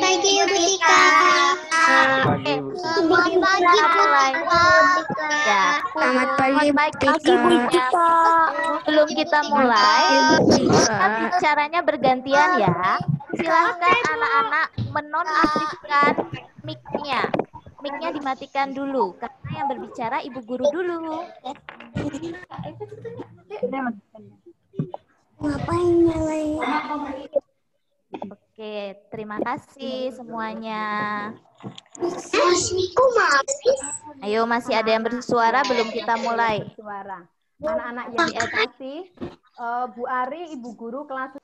pagi Ibu Tika. Selamat pagi Bu Tika. Ya, Selamat pagi Bu Tika. sebelum kita mulai, kita bicaranya bergantian ya. Silahkan anak-anak menonaktifkan mic-nya. Mic-nya dimatikan dulu, karena yang berbicara Ibu Guru dulu. Ngapain nyalain? Oke, terima kasih semuanya. Ayo, masih ada yang bersuara belum kita mulai? Suara. Anak-anak yang dikasih, Bu Ari, Ibu Guru kelas.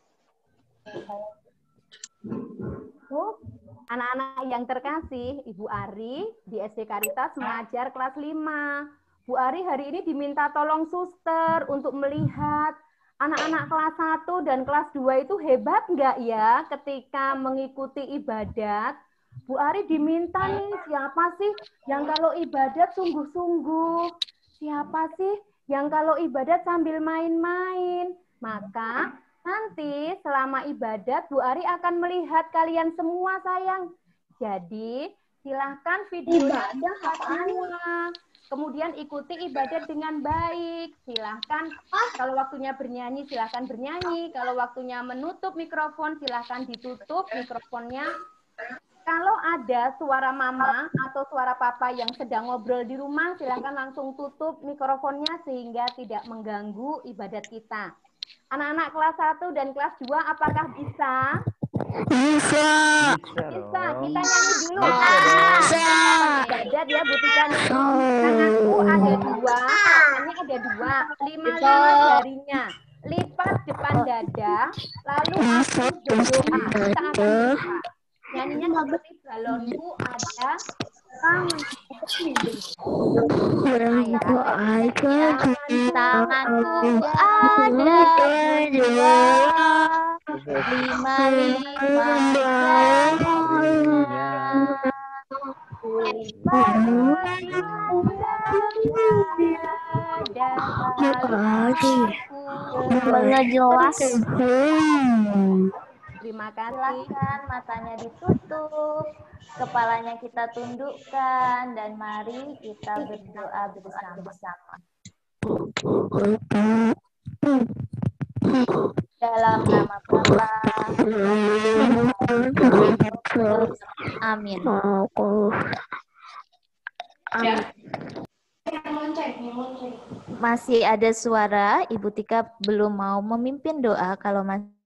Anak-anak yang terkasih, Ibu Ari di SD Karitas mengajar kelas 5. Bu Ari hari ini diminta tolong suster untuk melihat anak-anak kelas 1 dan kelas 2 itu hebat nggak ya ketika mengikuti ibadat. Bu Ari diminta nih, siapa sih yang kalau ibadat sungguh-sungguh? Siapa sih yang kalau ibadat sambil main-main? Maka nanti selama ibadat Bu Ari akan melihat kalian semua sayang. Jadi silahkan videonya semua. Kemudian ikuti ibadat dengan baik. Silahkan kalau waktunya bernyanyi silahkan bernyanyi. Kalau waktunya menutup mikrofon silahkan ditutup mikrofonnya. Kalau ada suara mama atau suara papa yang sedang ngobrol di rumah, silahkan langsung tutup mikrofonnya sehingga tidak mengganggu ibadat kita. Anak-anak kelas 1 dan kelas 2 apakah bisa? Bisa. Bisa. Kita nyanyi dulu. Bisa. Ibadat ya Bu Tika. Tanganku ada 2, tangannya ada 2, 5 jarinya. Lipat depan dada, lalu aku berdoa. Kita akan berdoa. Nyanyinya seperti balonku ada Tanganku Tanganku ada 2, 5 Nggak jelas. Terima kasih. Silahkan matanya ditutup, kepalanya kita tundukkan, dan mari kita berdoa bersama-sama. Dalam nama Bapa, amin. Masih ada suara, Ibu Tika belum mau memimpin doa kalau masih.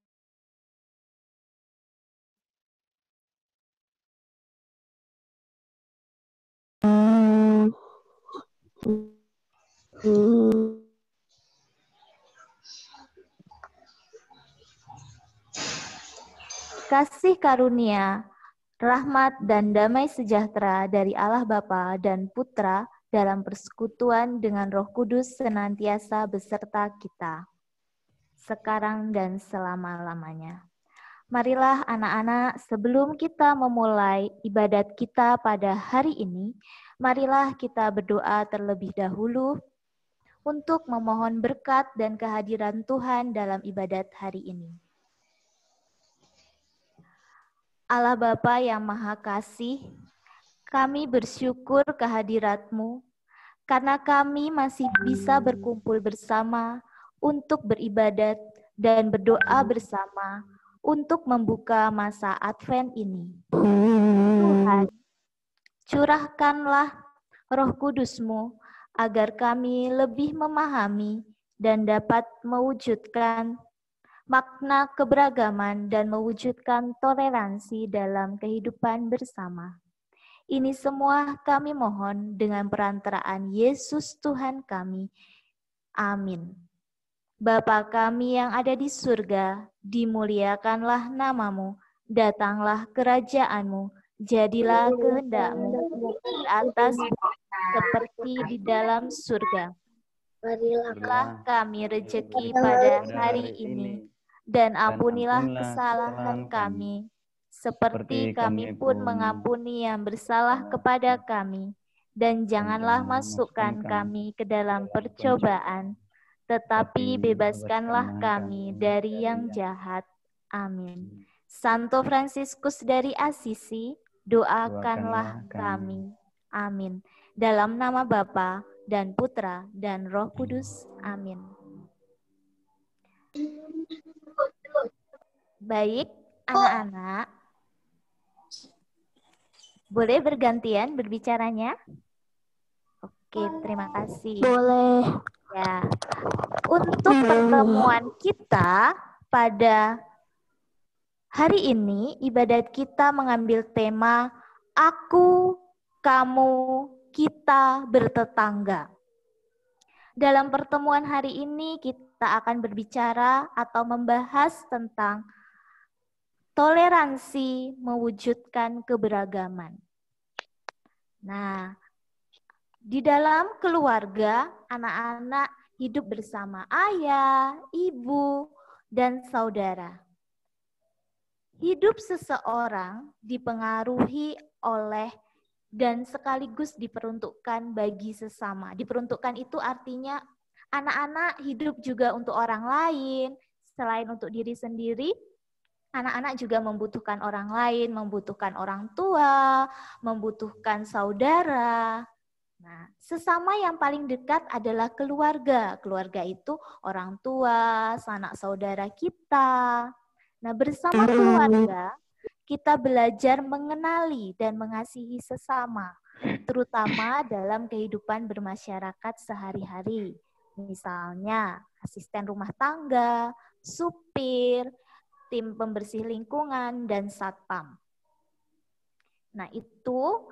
Kasih karunia, rahmat dan damai sejahtera dari Allah Bapa dan Putra dalam persekutuan dengan Roh Kudus senantiasa beserta kita, sekarang dan selama-lamanya. Marilah anak-anak, sebelum kita memulai ibadat kita pada hari ini, marilah kita berdoa terlebih dahulu untuk memohon berkat dan kehadiran Tuhan dalam ibadat hari ini. Allah Bapa yang Maha Kasih, kami bersyukur kehadirat-Mu karena kami masih bisa berkumpul bersama untuk beribadat dan berdoa bersama untuk membuka masa Advent ini. Tuhan, curahkanlah Roh Kudus-Mu agar kami lebih memahami dan dapat mewujudkan makna keberagaman dan mewujudkan toleransi dalam kehidupan bersama. Ini semua kami mohon dengan perantaraan Yesus Tuhan kami. Amin. Bapa kami yang ada di surga, dimuliakanlah nama-Mu, datanglah kerajaan-Mu, jadilah kehendak-Mu di atas seperti di dalam surga. Berilah kami rejeki pada hari ini, dan ampunilah kesalahan kami, seperti kami pun mengampuni yang bersalah kepada kami. Dan janganlah masukkan kami ke dalam percobaan, tetapi bebaskanlah kami dari yang jahat. Amin. Santo Fransiskus dari Asisi, doakanlah Doakanlah kami. Amin. Dalam nama Bapa dan Putra dan Roh Kudus. Amin. Baik, anak-anak. Boleh bergantian berbicaranya? Oke, terima kasih. Boleh. Ya. Untuk pertemuan kita pada hari ini, ibadat kita mengambil tema Aku, Kamu, Kita bertetangga. Dalam pertemuan hari ini kita akan berbicara atau membahas tentang toleransi mewujudkan keberagaman. Nah, di dalam keluarga, anak-anak hidup bersama ayah, ibu, dan saudara. Hidup seseorang dipengaruhi oleh dan sekaligus diperuntukkan bagi sesama. Diperuntukkan itu artinya anak-anak hidup juga untuk orang lain, selain untuk diri sendiri. Anak-anak juga membutuhkan orang lain, membutuhkan orang tua, membutuhkan saudara. Nah, sesama yang paling dekat adalah keluarga. Keluarga itu orang tua, sanak saudara kita. Nah, bersama keluarga, kita belajar mengenali dan mengasihi sesama, terutama dalam kehidupan bermasyarakat sehari-hari. Misalnya, asisten rumah tangga, supir, tim pembersih lingkungan, dan satpam. Nah, itu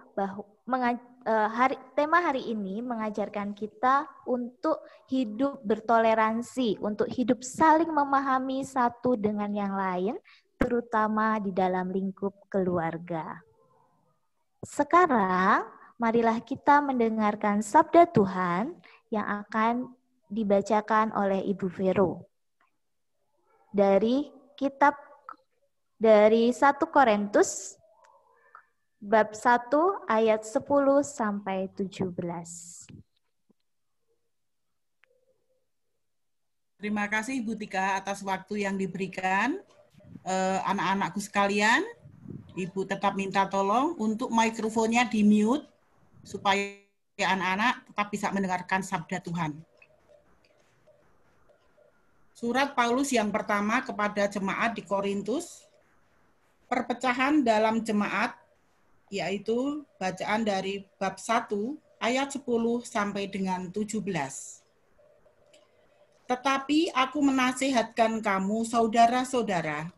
tema hari ini mengajarkan kita untuk hidup bertoleransi, untuk hidup saling memahami satu dengan yang lain, terutama di dalam lingkup keluarga. Sekarang, marilah kita mendengarkan sabda Tuhan yang akan dibacakan oleh Ibu Vero. Dari 1 Korintus bab 1 ayat 10 sampai 17. Terima kasih Ibu Tika atas waktu yang diberikan. Anak-anakku sekalian, Ibu tetap minta tolong untuk mikrofonnya di-mute supaya anak-anak tetap bisa mendengarkan sabda Tuhan. Surat Paulus yang pertama kepada jemaat di Korintus, perpecahan dalam jemaat, yaitu bacaan dari bab 1 ayat 10 sampai dengan 17. Tetapi aku menasihatkan kamu saudara-saudara,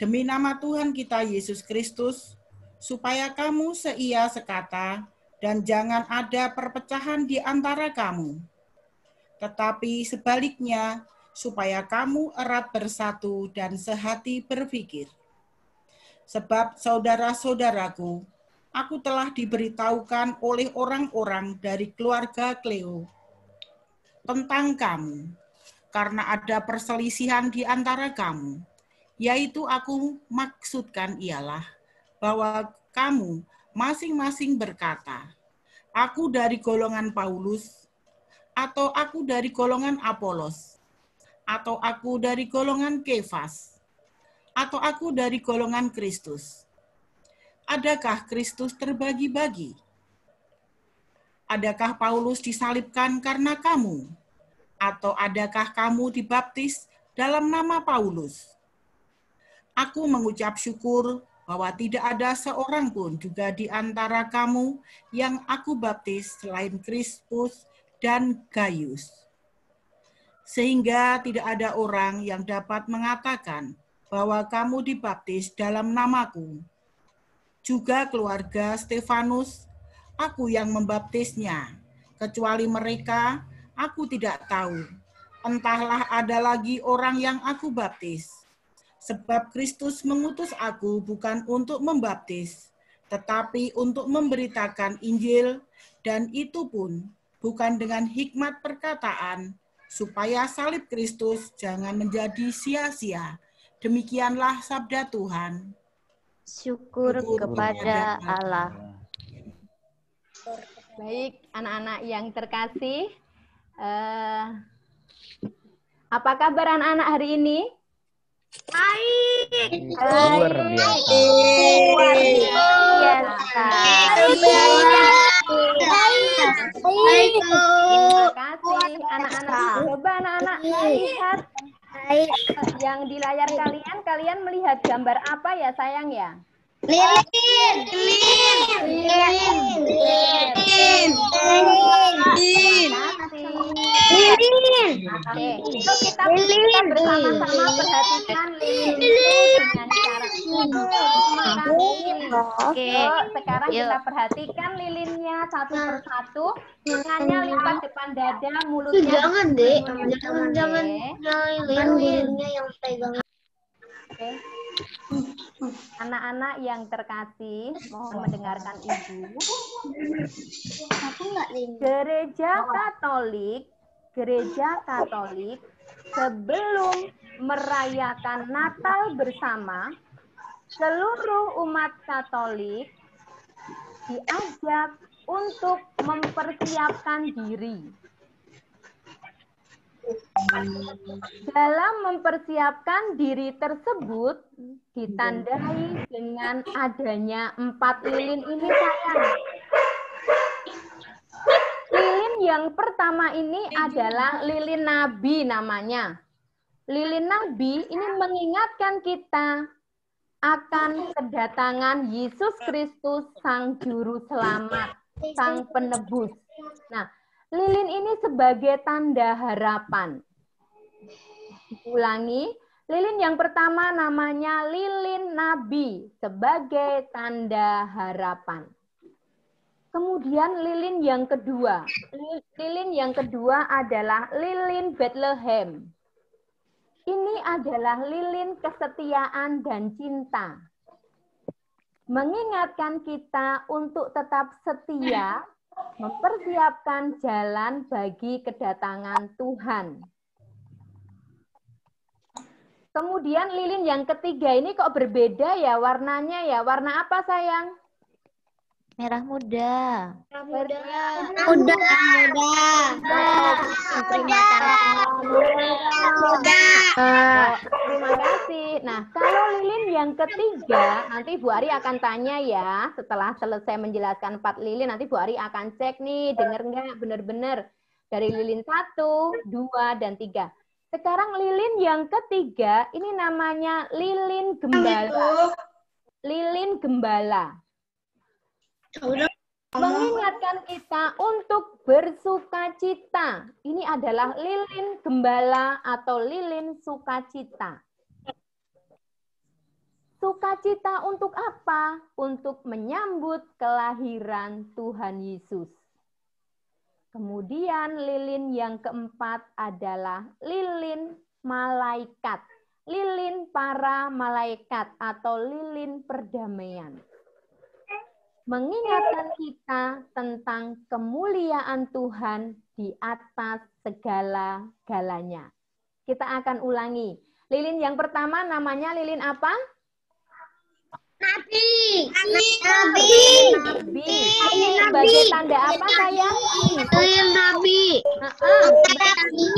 demi nama Tuhan kita Yesus Kristus, supaya kamu seia sekata dan jangan ada perpecahan di antara kamu. Tetapi sebaliknya, supaya kamu erat bersatu dan sehati berpikir. Sebab saudara-saudaraku, aku telah diberitahukan oleh orang-orang dari keluarga Kleo tentang kamu, karena ada perselisihan di antara kamu, yaitu aku maksudkan ialah bahwa kamu masing-masing berkata, aku dari golongan Paulus, atau aku dari golongan Apolos, atau aku dari golongan Kefas, atau aku dari golongan Kristus. Adakah Kristus terbagi-bagi? Adakah Paulus disalibkan karena kamu? Atau adakah kamu dibaptis dalam nama Paulus? Aku mengucap syukur bahwa tidak ada seorang pun juga di antara kamu yang aku baptis selain Krispus dan Gaius. Sehingga tidak ada orang yang dapat mengatakan bahwa kamu dibaptis dalam namaku. Juga keluarga Stefanus, aku yang membaptisnya. Kecuali mereka, aku tidak tahu. Entahlah ada lagi orang yang aku baptis. Sebab Kristus mengutus aku bukan untuk membaptis, tetapi untuk memberitakan Injil, dan itu pun bukan dengan hikmat perkataan, supaya salib Kristus jangan menjadi sia-sia. Demikianlah sabda Tuhan. Syukur kepada Allah. Baik, anak-anak yang terkasih, apa kabar anak-anak hari ini? Luar biasa. Luar biasa. Terima kasih anak-anak. Coba anak-anak lihat yang di layar kalian. Kalian melihat gambar apa ya sayang ya? Lilin. Oke, itu kita bersama-sama perhatikan lilin itu dengan cara terima kasih. Oke. Yuk, sekarang Yuk. kita perhatikan lilinnya satu persatu. Tangannya lipat depan dada, mulutnya. Jangan deh, Oke. jangan lilinnya yang pegang. Oke. Anak-anak yang terkasih, mohon mendengarkan ibu. Aku nggak lilin. Gereja Katolik sebelum merayakan Natal bersama, seluruh umat Katolik diajak untuk mempersiapkan diri. Dalam mempersiapkan diri tersebut ditandai dengan adanya 4 lilin ini sayang. Lilin yang pertama ini adalah lilin nabi namanya. Lilin nabi ini mengingatkan kita akan kedatangan Yesus Kristus Sang Juru Selamat, Sang Penebus. Nah, lilin ini sebagai tanda harapan. Ulangi, lilin yang pertama namanya lilin nabi sebagai tanda harapan. Kemudian lilin yang kedua. Lilin yang kedua adalah lilin Bethlehem. Ini adalah lilin kesetiaan dan cinta. Mengingatkan kita untuk tetap setia, mempersiapkan jalan bagi kedatangan Tuhan. Kemudian lilin yang ketiga ini kok berbeda ya warnanya ya? Warna apa sayang? Merah muda. Udah. Terima kasih. Nah, kalau lilin yang ketiga, nanti Bu Ari akan tanya ya. Setelah selesai menjelaskan 4 lilin, nanti Bu Ari akan cek nih, dengar nggak benar-benar. Dari lilin 1, 2, dan 3. Sekarang lilin yang ketiga, ini namanya lilin gembala. Lilin gembala. Mengingatkan kita untuk bersukacita. Ini adalah lilin gembala atau lilin sukacita. Sukacita untuk apa? Untuk menyambut kelahiran Tuhan Yesus. Kemudian lilin yang keempat adalah lilin malaikat. Lilin para malaikat atau lilin perdamaian. Mengingatkan kita tentang kemuliaan Tuhan di atas segala-galanya. Kita akan ulangi. Lilin yang pertama namanya lilin apa? Nabi. Nabi. Ini sebagai tanda apa sayang? Lilin nabi. Nabi.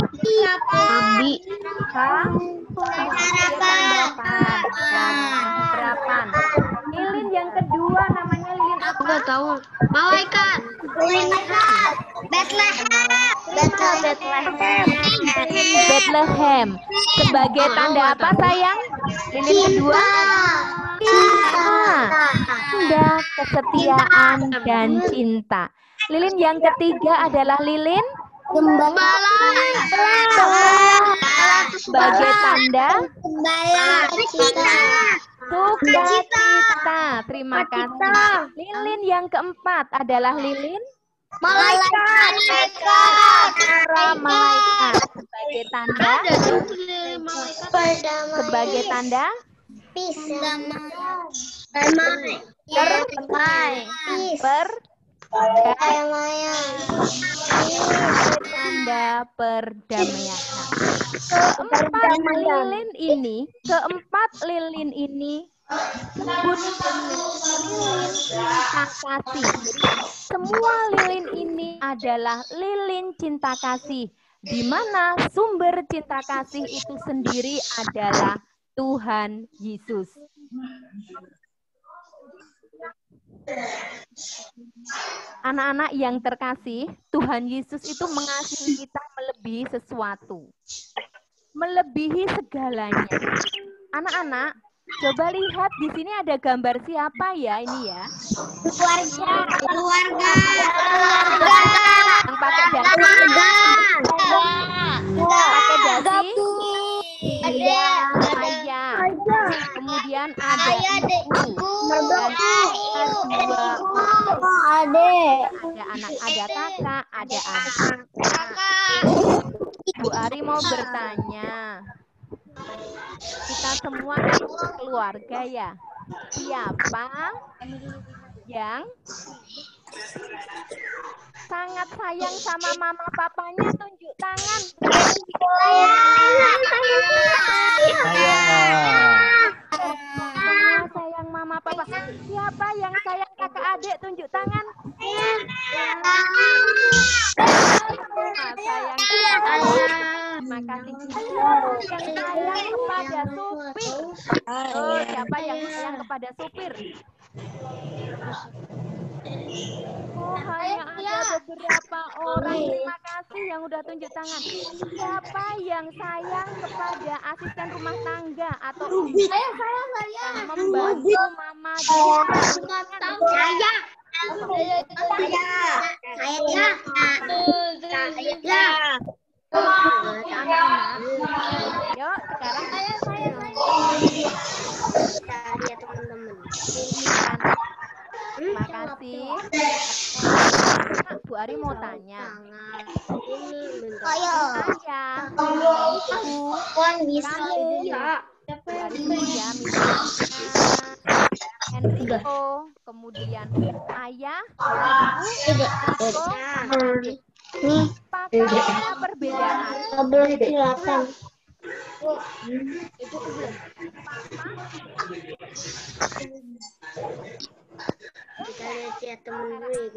Harapan. Lilin yang kedua namanya lilin apa? Nggak tahu. Malaikat. Bethlehem. Sebagai tanda apa sayang? Lilin kedua? Tanda kesetiaan dan cinta. Lilin yang ketiga adalah lilin Gembala. sebagai tanda Sukacita. sukacita. Terima kasih. Lilin yang keempat adalah lilin Malaikat. para malaikat sebagai tanda tanda perdamaian. Keempat lilin ini disebut lilin cinta kasih. Jadi, semua lilin ini adalah lilin cinta kasih, di mana sumber cinta kasih itu sendiri adalah Tuhan Yesus. Anak-anak yang terkasih, Tuhan Yesus itu mengasihi kita melebihi sesuatu. Melebihi segalanya. Anak-anak, coba lihat di sini ada gambar siapa ya ini ya? Keluarga. Yang pakai dasi. Pakai dasi. Ayah. Kemudian ada ibu. Dan ada anak, ada kakak, ada adik. Bu Ari mau bertanya. Kita semua kan keluarga ya. Siapa yang sangat sayang sama mama papanya? Tunjuk tangan. Semua sayang mama papa. Siapa yang sayang kakak adik? Tunjuk tangan. Sayang kakak adik. Terima kasih. Yang sayang kepada supir. Oh, siapa yang sayang kepada supir? Oh, hanya ada beberapa orang. Terima kasih yang udah tunjuk tangan. Siapa yang sayang kepada asisten rumah tangga atau yang membantu mama di rumah tangga? Anak-anak, yuk sekarang terima kasih. Bu Ari mau tanya. Ayah, ibu, kamu, Bu Ari ya, Enrico, kemudian ayah, ibu, Enrico, adik. Apakah perbedaan?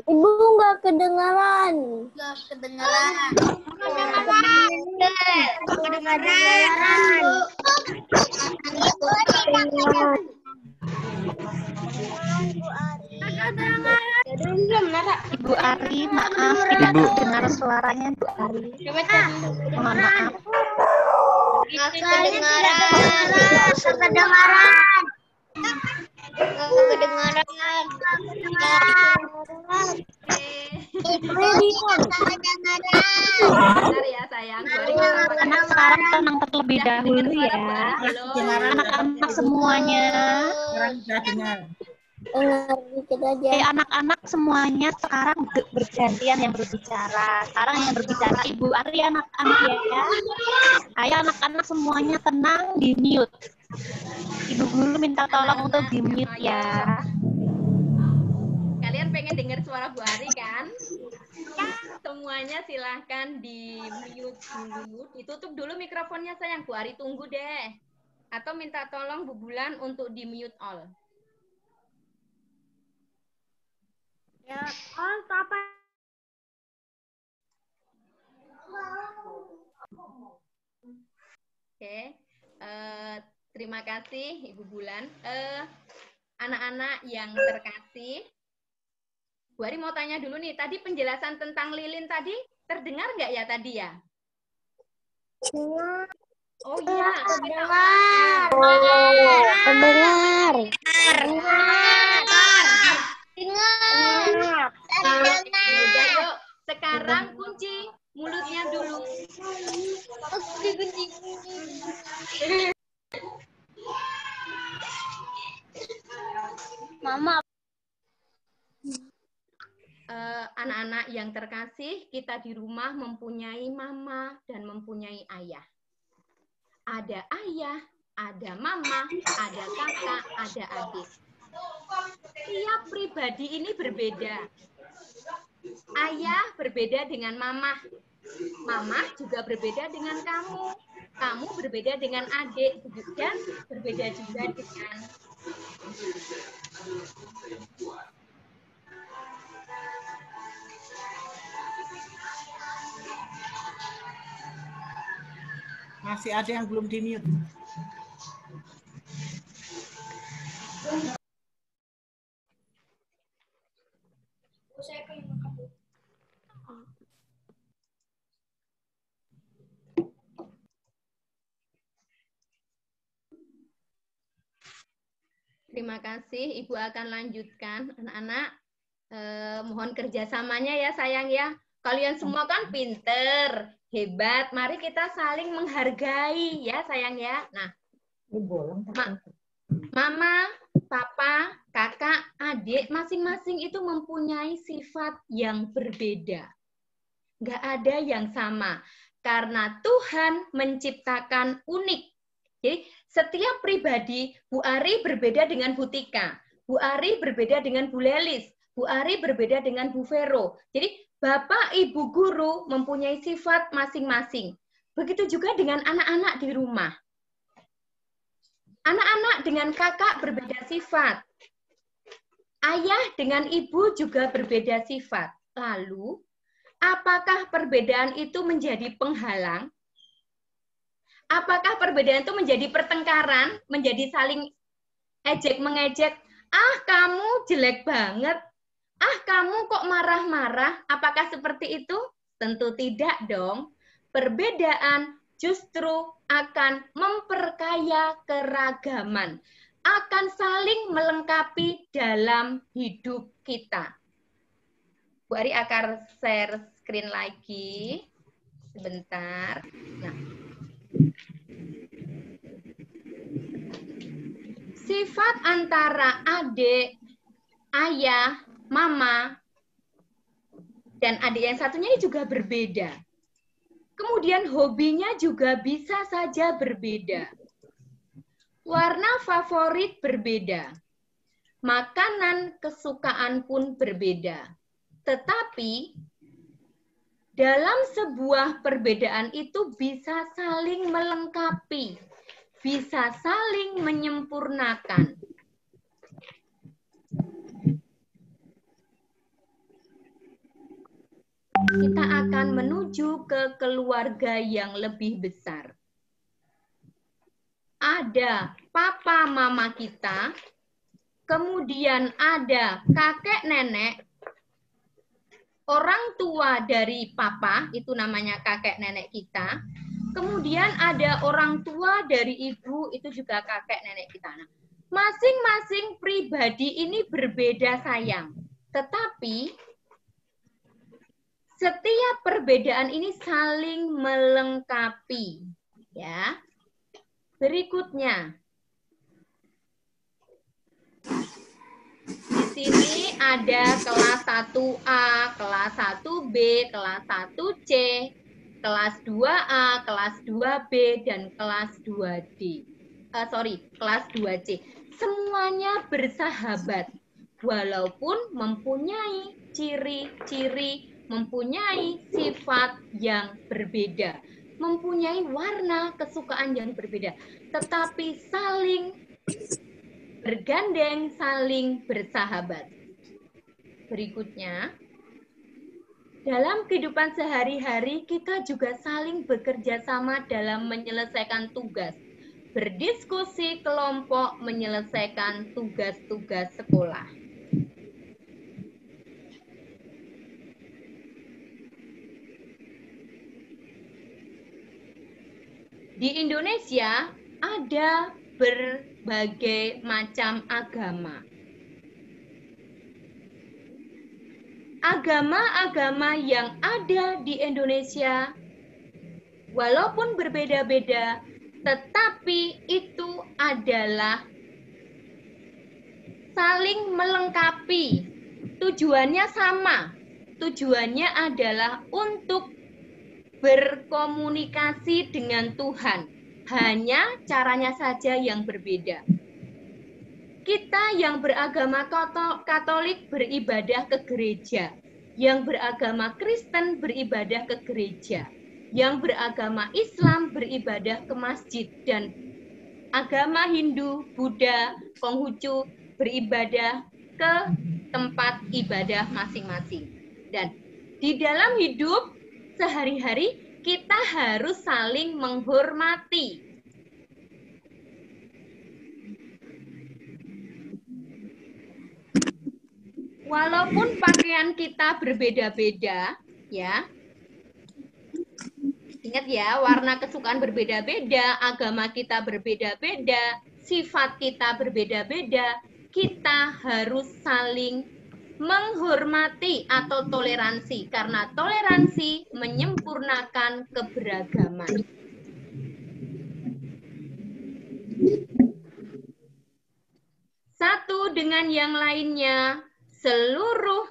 Ibu nggak kedengaran. Ibu Ari, maaf tidak dengar suaranya Bu Ari. Mohon maaf. Benar ya sayang. Anak sekarang tenang terlebih dahulu ya. Anak-anak semuanya. Sekarang sudah dengar. Anak-anak semuanya sekarang bergantian yang berbicara. Sekarang yang berbicara Ibu Ari anak-anak ya. Ayo anak-anak semuanya tenang, di mute. Ibu guru minta tolong untuk di mute ya. Kalian pengen dengar suara Bu Ari kan? Semuanya silahkan di mute dulu. Ditutup dulu mikrofonnya sayang. Bu Ari tunggu deh. Atau minta tolong Bu Bulan untuk di mute all. Ya, apa? Oke, terima kasih Ibu Bulan. Anak-anak yang terkasih, Bu Ari mau tanya dulu nih, tadi penjelasan tentang lilin tadi terdengar nggak ya tadi ya? Oh iya, Terdengar. Udah yuk, sekarang kunci mulutnya dulu. Mama. Anak-anak yang terkasih, kita di rumah mempunyai mama dan mempunyai ayah. Ada ayah, ada mama, ada kakak, ada adik. Tiap pribadi ini berbeda. Ayah berbeda dengan mama. Mama juga berbeda dengan kamu. Kamu berbeda dengan adik. Dan berbeda juga dengan Masih ada yang belum di-mute. Terima kasih, Ibu akan lanjutkan. Anak-anak, mohon kerjasamanya ya sayang ya. Kalian semua kan pinter, hebat. Mari kita saling menghargai ya sayang ya. Nah, Mama, Papa, Kakak, Adik, masing-masing itu mempunyai sifat yang berbeda. Nggak ada yang sama. Karena Tuhan menciptakan unik. Jadi, setiap pribadi, Bu Ari berbeda dengan Bu Tika. Bu Ari berbeda dengan Bu Lelis. Bu Ari berbeda dengan Bu Vero. Jadi, Bapak, Ibu guru mempunyai sifat masing-masing. Begitu juga dengan anak-anak di rumah. Anak-anak dengan kakak berbeda sifat. Ayah dengan ibu juga berbeda sifat. Lalu, apakah perbedaan itu menjadi penghalang? Apakah perbedaan itu menjadi pertengkaran, menjadi saling ejek-mengejek? Ah, kamu jelek banget. Ah, kamu kok marah-marah? Apakah seperti itu? Tentu tidak dong. Perbedaan justru akan memperkaya keragaman, akan saling melengkapi dalam hidup kita. Bu Ari akan share screen lagi. Sebentar. Nah, sifat antara adik, ayah, mama, dan adik yang satunya ini juga berbeda. Kemudian hobinya juga bisa saja berbeda. Warna favorit berbeda. Makanan kesukaan pun berbeda. Tetapi dalam sebuah perbedaan itu bisa saling melengkapi, bisa saling menyempurnakan. Kita akan menuju ke keluarga yang lebih besar. Ada papa mama kita, kemudian ada kakek nenek, orang tua dari papa, itu namanya kakek nenek kita. Kemudian ada orang tua dari ibu, itu juga kakek nenek kita. Nah, masing-masing pribadi ini berbeda sayang. Tetapi setiap perbedaan ini saling melengkapi. Ya. Berikutnya. Di sini ada kelas 1A, kelas 1B, kelas 1C, kelas 2A, kelas 2B, dan kelas 2D. Kelas 2C. Semuanya bersahabat, walaupun mempunyai ciri-ciri, mempunyai sifat yang berbeda, mempunyai warna kesukaan yang berbeda, tetapi saling bergandeng, saling bersahabat. Berikutnya, dalam kehidupan sehari-hari kita juga saling bekerja sama dalam menyelesaikan tugas, berdiskusi kelompok menyelesaikan tugas-tugas sekolah. Di Indonesia ada berbagai macam agama. Agama-agama yang ada di Indonesia, walaupun berbeda-beda, tetapi itu adalah saling melengkapi. Tujuannya sama. Tujuannya adalah untuk berkomunikasi dengan Tuhan. Hanya caranya saja yang berbeda. Kita yang beragama Katolik beribadah ke gereja. Yang beragama Kristen beribadah ke gereja. Yang beragama Islam beribadah ke masjid. Dan agama Hindu, Buddha, Konghucu beribadah ke tempat ibadah masing-masing. Dan di dalam hidup sehari-hari kita harus saling menghormati. walaupun pakaian kita berbeda-beda, ya. Ingat ya, warna kesukaan berbeda-beda, agama kita berbeda-beda, sifat kita berbeda-beda, kita harus saling menghormati atau toleransi, karena toleransi menyempurnakan keberagaman. Satu dengan yang lainnya, seluruh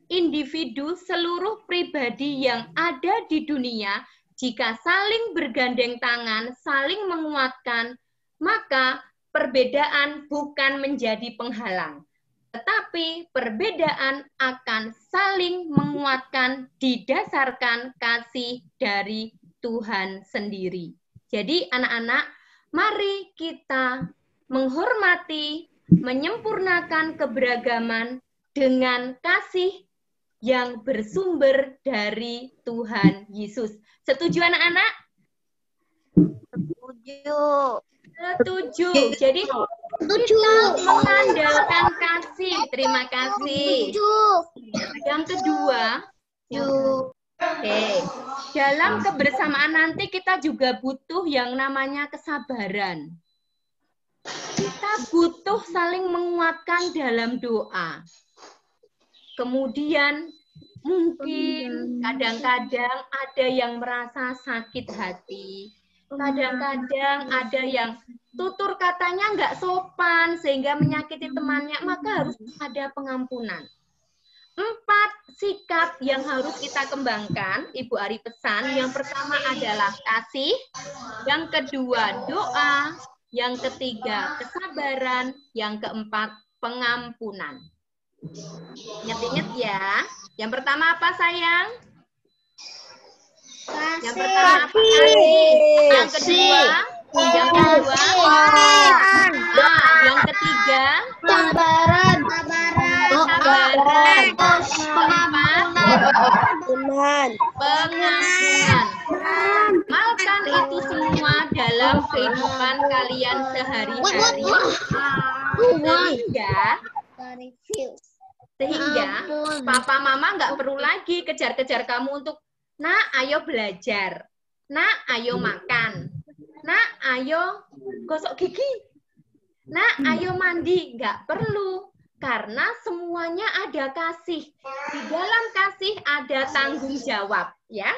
individu, seluruh pribadi yang ada di dunia, jika saling bergandeng tangan, saling menguatkan, maka perbedaan bukan menjadi penghalang, tetapi perbedaan akan saling menguatkan didasarkan kasih dari Tuhan sendiri. Jadi anak-anak, mari kita menghormati, menyempurnakan keberagaman dengan kasih yang bersumber dari Tuhan Yesus. Setuju anak-anak? Setuju. Setuju. Jadi kita mengandalkan kasih. Terima kasih. Yang kedua, oke, dalam kebersamaan nanti kita juga butuh yang namanya kesabaran. Kita butuh saling menguatkan dalam doa. Kemudian mungkin kadang-kadang ada yang merasa sakit hati. Kadang-kadang ada yang tutur katanya nggak sopan sehingga menyakiti temannya, maka harus ada pengampunan. 4 sikap yang harus kita kembangkan, Ibu Ari pesan. Yang pertama adalah kasih, yang kedua doa, yang ketiga kesabaran, yang keempat pengampunan. Ingat-ingat ya. Yang pertama apa sayang? Yang pertama apa? Kasih. Yang kedua? Yang kedua? Yang ketiga? Sabaran. Kesabaran. Pengampunan. Amalkan itu semua dalam kehidupan kalian sehari-hari. Sehingga papa mama nggak perlu lagi kejar-kejar kamu untuk, nak ayo belajar, nak ayo makan, nak ayo gosok gigi, nak ayo mandi. Nggak perlu, karena semuanya ada kasih. Di dalam kasih ada tanggung jawab, ya.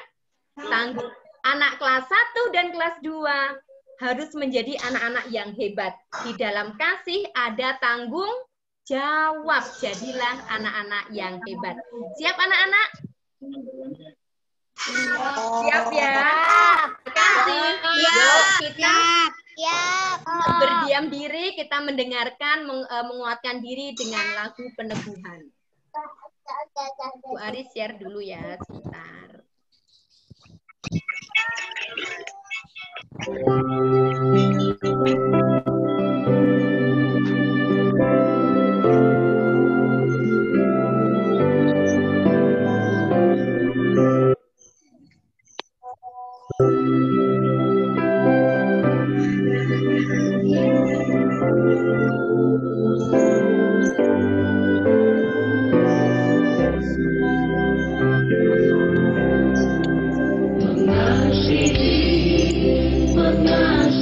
Tanggung anak kelas 1 dan kelas 2 harus menjadi anak-anak yang hebat. Di dalam kasih ada tanggung jawab. Jadilah anak-anak yang hebat. Siap anak-anak? Siap ya? Terima kasih. Yuk kita berdiam diri, kita mendengarkan, menguatkan diri dengan lagu peneguhan. Bu Ari share dulu ya sebentar.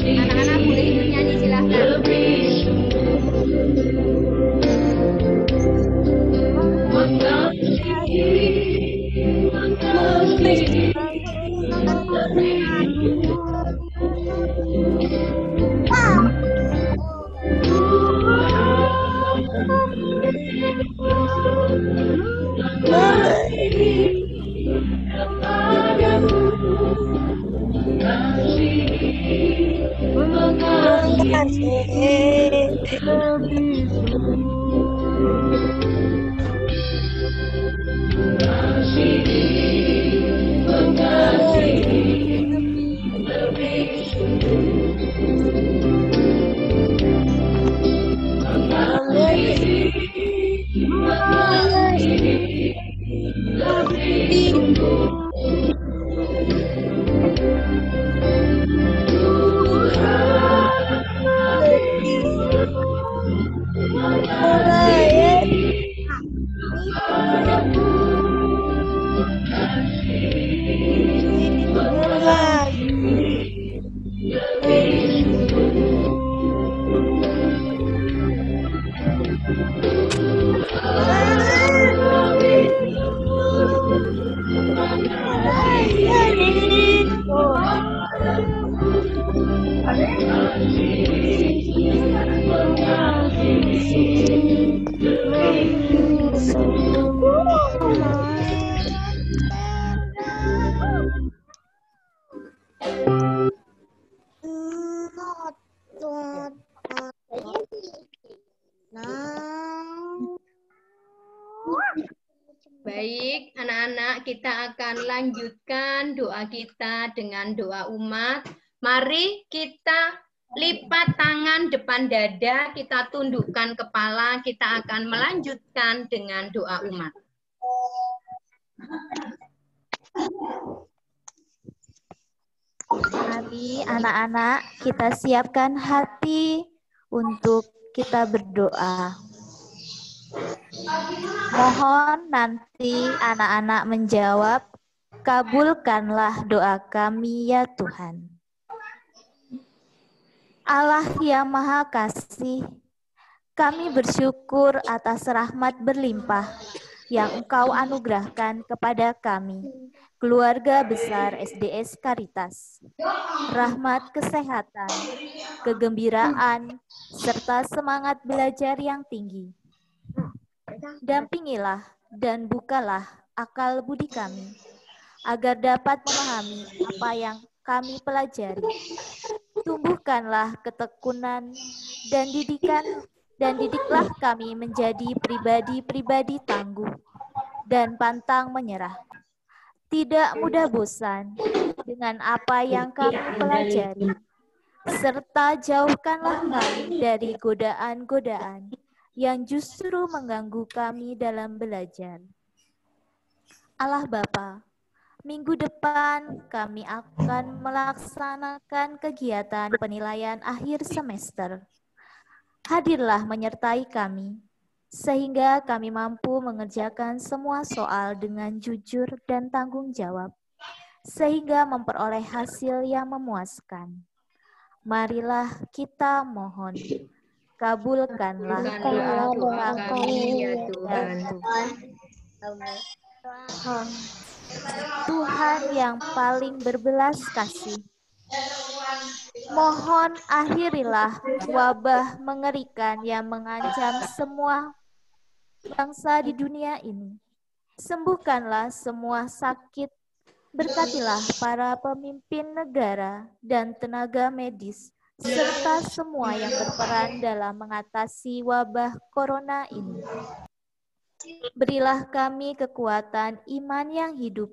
Anak-anak boleh ikut nyanyi, silahkan. Baik, anak-anak, kita akan lanjutkan doa kita dengan doa umat. Mari kita lipat tangan depan dada, kita tundukkan kepala, kita akan melanjutkan dengan doa umat. Mari anak-anak kita siapkan hati untuk kita berdoa. Mohon nanti anak-anak menjawab, kabulkanlah doa kami ya Tuhan. Allah yang Maha Kasih, kami bersyukur atas rahmat berlimpah yang Engkau anugerahkan kepada kami, keluarga besar SDS Caritas. Rahmat kesehatan, kegembiraan, serta semangat belajar yang tinggi. Dampingilah dan bukalah akal budi kami, agar dapat memahami apa yang kami pelajari. Tumbuhkanlah ketekunan dan didiklah kami menjadi pribadi-pribadi tangguh dan pantang menyerah. Tidak mudah bosan dengan apa yang kami pelajari, serta jauhkanlah kami dari godaan-godaan yang justru mengganggu kami dalam belajar. Allah Bapa, minggu depan kami akan melaksanakan kegiatan penilaian akhir semester. Hadirlah menyertai kami, sehingga kami mampu mengerjakan semua soal dengan jujur dan tanggung jawab, sehingga memperoleh hasil yang memuaskan. Marilah kita mohon. Kabulkanlah doa kami ya Tuhan. Tuhan yang paling berbelas kasih, mohon akhirilah wabah mengerikan yang mengancam semua bangsa di dunia ini. Sembuhkanlah semua sakit, berkatilah para pemimpin negara dan tenaga medis, serta semua yang berperan dalam mengatasi wabah corona ini. Berilah kami kekuatan iman yang hidup,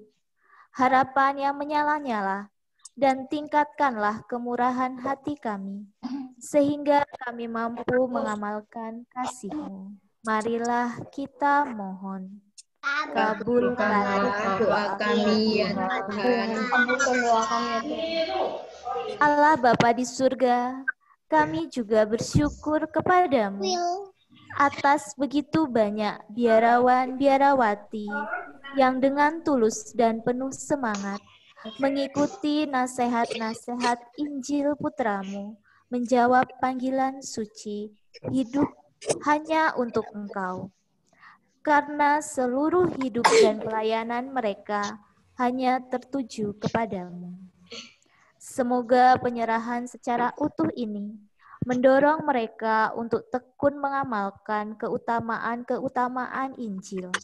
harapan yang menyala-nyala, dan tingkatkanlah kemurahan hati kami, sehingga kami mampu mengamalkan kasih-Mu. Marilah kita mohon. Kabulkanlah doa kami ya Tuhan. Allah Bapa di surga, kami juga bersyukur kepadamu atas begitu banyak biarawan-biarawati yang dengan tulus dan penuh semangat mengikuti nasihat-nasihat Injil Putramu, menjawab panggilan suci, hidup hanya untuk Engkau. Karena seluruh hidup dan pelayanan mereka hanya tertuju kepadamu. Semoga penyerahan secara utuh ini mendorong mereka untuk tekun mengamalkan keutamaan-keutamaan Injil.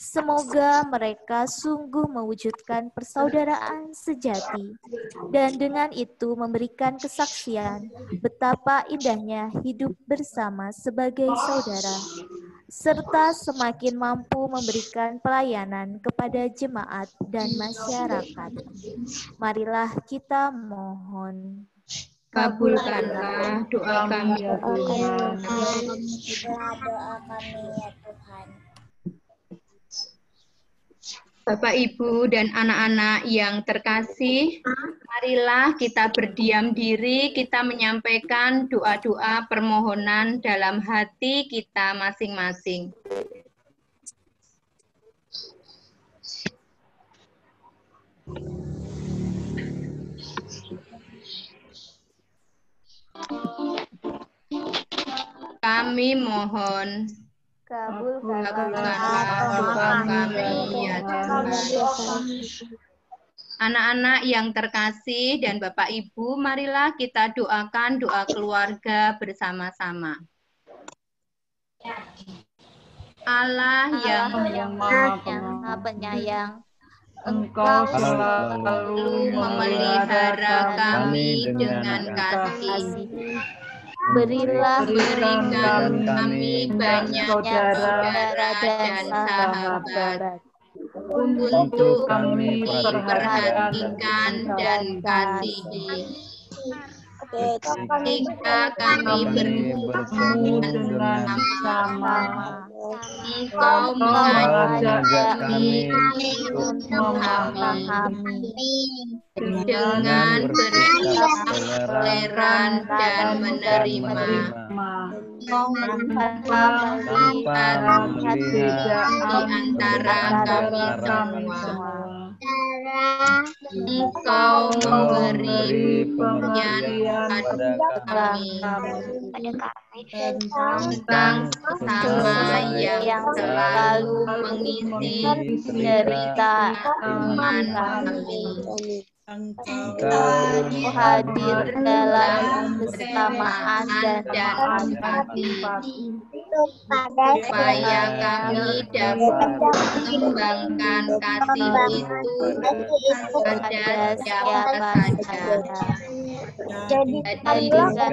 Semoga mereka sungguh mewujudkan persaudaraan sejati dan dengan itu memberikan kesaksian betapa indahnya hidup bersama sebagai saudara, serta semakin mampu memberikan pelayanan kepada jemaat dan masyarakat. Marilah kita mohon. Kabulkanlah doa kami ya Tuhan. Doa kami ya Tuhan. Bapak, Ibu, dan anak-anak yang terkasih, marilah kita berdiam diri, kita menyampaikan doa-doa permohonan dalam hati kita masing-masing. Kami mohon kabulkanlah doa kami ya Tuhan. Anak-anak yang terkasih dan Bapak Ibu, marilah kita doakan doa keluarga bersama-sama. Allah yang Maha Penyayang, Engkau selalu memelihara kami dengan kasih. berikan kami banyak saudara dan sahabat untuk kami perhatikan dan kasihi. Ketika kami bertemu dengan sama, Engkau mengajak kami untuk memahami dengan bersikap toleran dan menerima. Tanpa melihat di antara kami semua. Engkau memberi pengertian pada kami tentang sesama yang selalu mengisi derita iman kami. Engkau hadir dalam kebersamaan dan empati, supaya kami dapat mengembangkan kasih itu pada siapa saja. Jadikanlah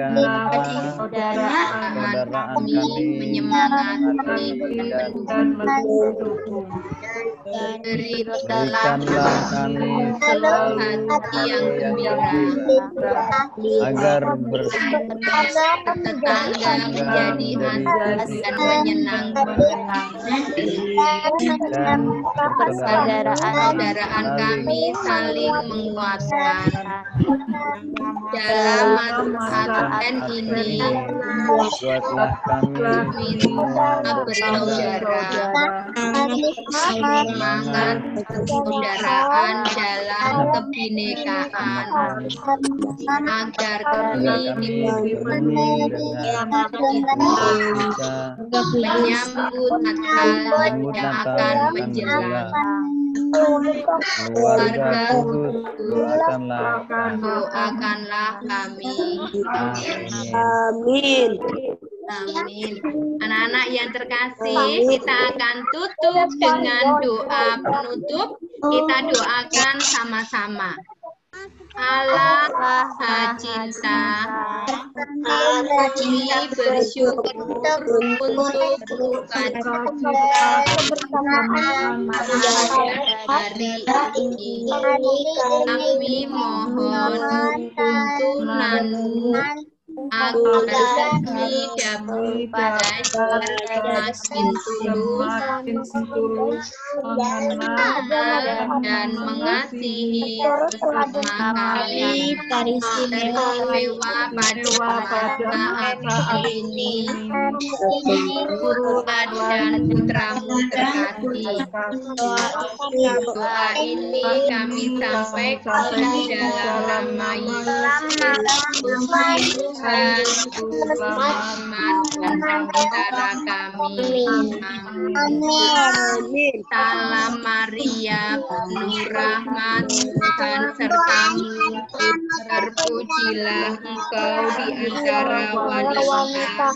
persaudaraan kami menyemangati dan mendukung. Berikanlah kami selalu hati yang gembira, agar bertetangga menjadi asas dan menyenangkan, dan persaudaraan kami saling menguatkan. Dalam masa Advent ini, buatlah kami semua bersaudara, semangat persaudaraan dalam kebinekaan, agar kami dipenuhi dengan menyambut Natal yang akan menjelang. Keluarga doakanlah kami. Amin. Amin. Anak-anak yang terkasih, kita akan tutup dengan doa penutup. Kita doakan sama-sama. Allah Maha Cinta, kami bersyukur untuk sukacita hari ini. Kami mohon tuntunanmu agar kami dapat belajar semakin tulus dan mengasihi sesama kami, teristimewa pada saat ini. Tuhan dan Putramu terkasih, doa ini kami sampaikan dalam nama Yesus dan antara kami. Amin. Salam Maria, penuh rahmat, Tuhan sertamu. Terpujilah engkau di antara wanita,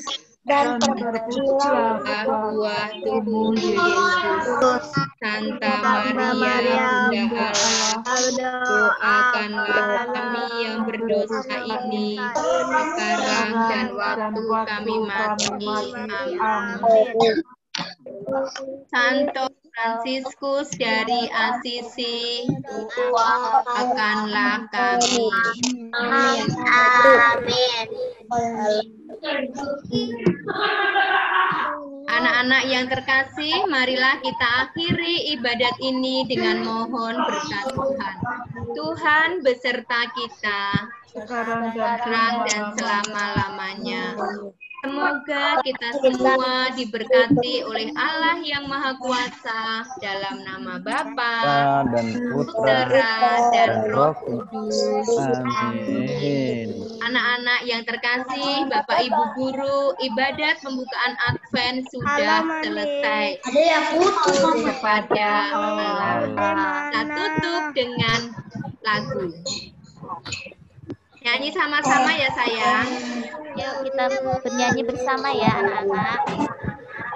dan terpujilah buah tubuhmu Yesus. Santa Maria, Bunda Allah, doakanlah kami yang berdosa ini sekarang dan waktu kami mati. Amin. Santo Fransiskus dari Asisi, doakanlah kami. Amin. Anak-anak yang terkasih, marilah kita akhiri ibadat ini dengan mohon berkat Tuhan. Tuhan beserta kita sekarang dan selama-lamanya. Semoga kita semua diberkati oleh Allah yang Maha Kuasa dalam nama Bapa, dan Putra, Putra dan Roh Kudus. Amin. Anak-anak yang terkasih, Bapak Ibu Guru, ibadat pembukaan Advent sudah selesai. Ada yang putus. Kepada Allah. Kita tutup dengan lagu. Nyanyi sama-sama ya sayang. Yuk kita bernyanyi bersama ya anak-anak.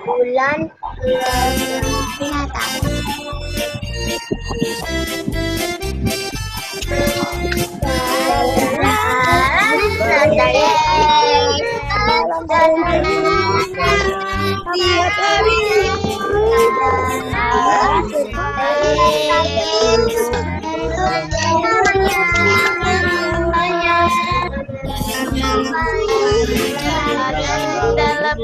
Bulan binatang. Dalam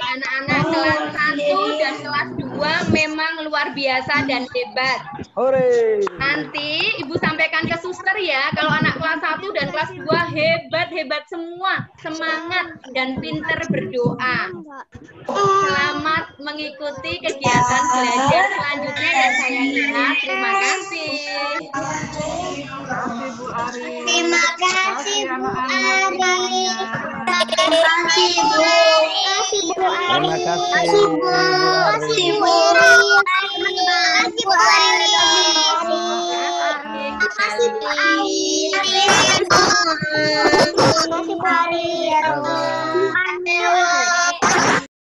Anak-anak kelas 1 dan kelas 2 memang luar biasa dan hebat. Hore. Nanti Ibu sampaikan ke suster ya, kalau anak kelas 1 dan kelas 2 hebat-hebat semua, semangat dan pinter berdoa. Selamat mengikuti kegiatan belajar selanjutnya dan saya ingat. Terima kasih. Bu Ari. Terima kasih Bu Ari. Terima kasih Bu. Terima kasih Bu Ari. Terima kasih Bu Ari. Terima kasih Bu Ari. Terima kasih Bu Ari. Bye-bye.